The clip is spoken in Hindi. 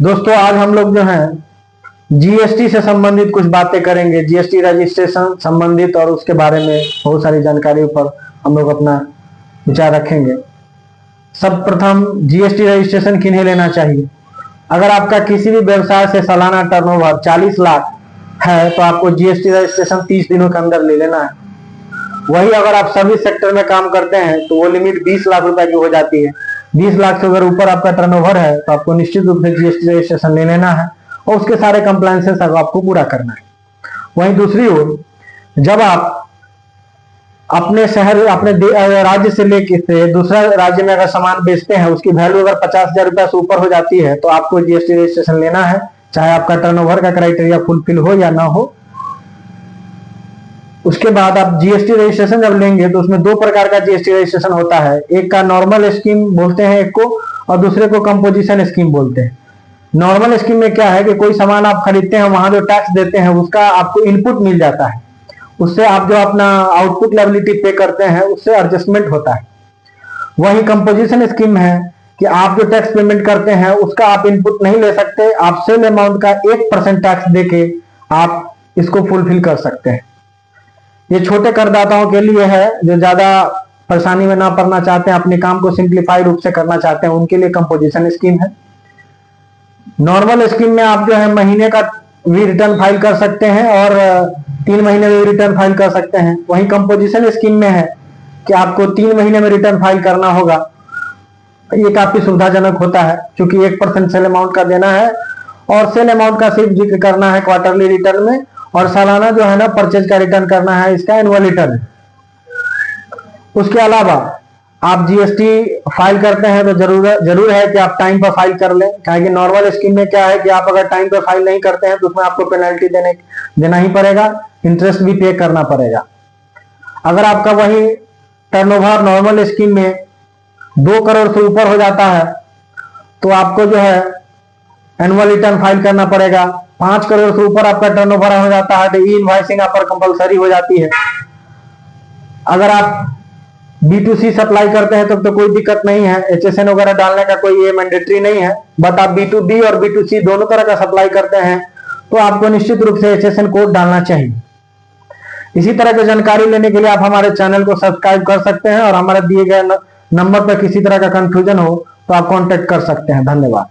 दोस्तों आज हम लोग जो है जीएसटी से संबंधित कुछ बातें करेंगे। जीएसटी रजिस्ट्रेशन संबंधित और उसके बारे में बहुत सारी जानकारियों पर हम लोग अपना विचार रखेंगे। सब प्रथम जीएसटी रजिस्ट्रेशन किन्हें लेना चाहिए? अगर आपका किसी भी व्यवसाय से सालाना टर्नओवर 40 लाख है तो आपको जीएसटी रजिस्ट्रेशन 30 दिनों के अंदर ले लेना है। वही अगर आप सर्विस सेक्टर में काम करते हैं तो वो लिमिट 20 लाख रुपए की हो जाती है। 20 लाख से अगर ऊपर आपका टर्नओवर है तो आपको निश्चित रूप से जीएसटी रजिस्ट्रेशन ले लेना है और उसके सारे कंप्लायंसेस आपको पूरा करना है। वहीं दूसरी ओर जब आप अपने शहर अपने राज्य से लेकर दूसरा राज्य में अगर सामान बेचते हैं, उसकी वैल्यू अगर 50,000 रुपए से ऊपर हो जाती है तो आपको जीएसटी रजिस्ट्रेशन लेना है, चाहे आपका टर्नओवर का क्राइटेरिया फुलफिल हो या ना हो। उसके बाद आप जीएसटी रजिस्ट्रेशन जब लेंगे तो उसमें दो प्रकार का जीएसटी रजिस्ट्रेशन होता है। एक का नॉर्मल स्कीम बोलते हैं एक को, और दूसरे को कंपोजिशन स्कीम बोलते हैं। नॉर्मल स्कीम में क्या है कि कोई सामान आप खरीदते हैं, वहां जो टैक्स देते हैं उसका आपको इनपुट मिल जाता है, उससे आप जो अपना आउटपुट लायबिलिटी पे करते हैं उससे एडजस्टमेंट होता है। वही कंपोजिशन स्कीम है कि आप जो टैक्स पेमेंट करते हैं उसका आप इनपुट नहीं ले सकते, आप सेल अमाउंट का 1% टैक्स देके आप इसको फुलफिल कर सकते हैं। ये छोटे करदाताओं के लिए है जो ज्यादा परेशानी में ना पड़ना चाहते हैं, अपने काम को सिंप्लीफाई रूप से करना चाहते हैं, उनके लिए कंपोजिशन स्कीम है। नॉर्मल स्कीम में आप जो है महीने का भी रिटर्न फाइल कर सकते हैं और 3 महीने में भी रिटर्न फाइल कर सकते हैं। वहीं कंपोजिशन स्कीम में है कि आपको 3 महीने में रिटर्न फाइल करना होगा। ये काफी सुविधाजनक होता है क्योंकि 1% सेल अमाउंट का देना है और सेल अमाउंट का सिर्फ जिक्र करना है क्वार्टरली रिटर्न में, और सालाना जो है ना परचेज का रिटर्न करना है, इसका एनुअल रिटर्न। उसके अलावा आप जीएसटी फाइल करते हैं तो जरूर है कि आप टाइम पर फाइल कर लें, क्योंकि नॉर्मल स्कीम में क्या है कि आप अगर टाइम पर फाइल नहीं करते हैं तो उसमें आपको पेनल्टी देना ही पड़ेगा, इंटरेस्ट भी पे करना पड़ेगा। अगर आपका वही टर्नओवर नॉर्मल स्कीम में 2 करोड़ से ऊपर हो जाता है तो आपको जो है एनुअल रिटर्न फाइल करना पड़ेगा। 5 करोड़ से ऊपर आपका टर्नओवर हो जाता है तो ई इनवॉइसिंग आप पर कंपलसरी हो जाती है। अगर आप B2C सप्लाई करते हैं तब तो कोई दिक्कत नहीं है, HSN वगैरह डालने का कोई ये मैंडेटरी नहीं है। बट आप B2B और B2C दोनों तरह का सप्लाई करते हैं तो आपको निश्चित रूप से HSN कोड डालना चाहिए। इसी तरह की जानकारी लेने के लिए आप हमारे चैनल को सब्सक्राइब कर सकते हैं और हमारे दिए गए नंबर पर किसी तरह का कंफ्यूजन हो तो आप कांटेक्ट कर सकते हैं। धन्यवाद।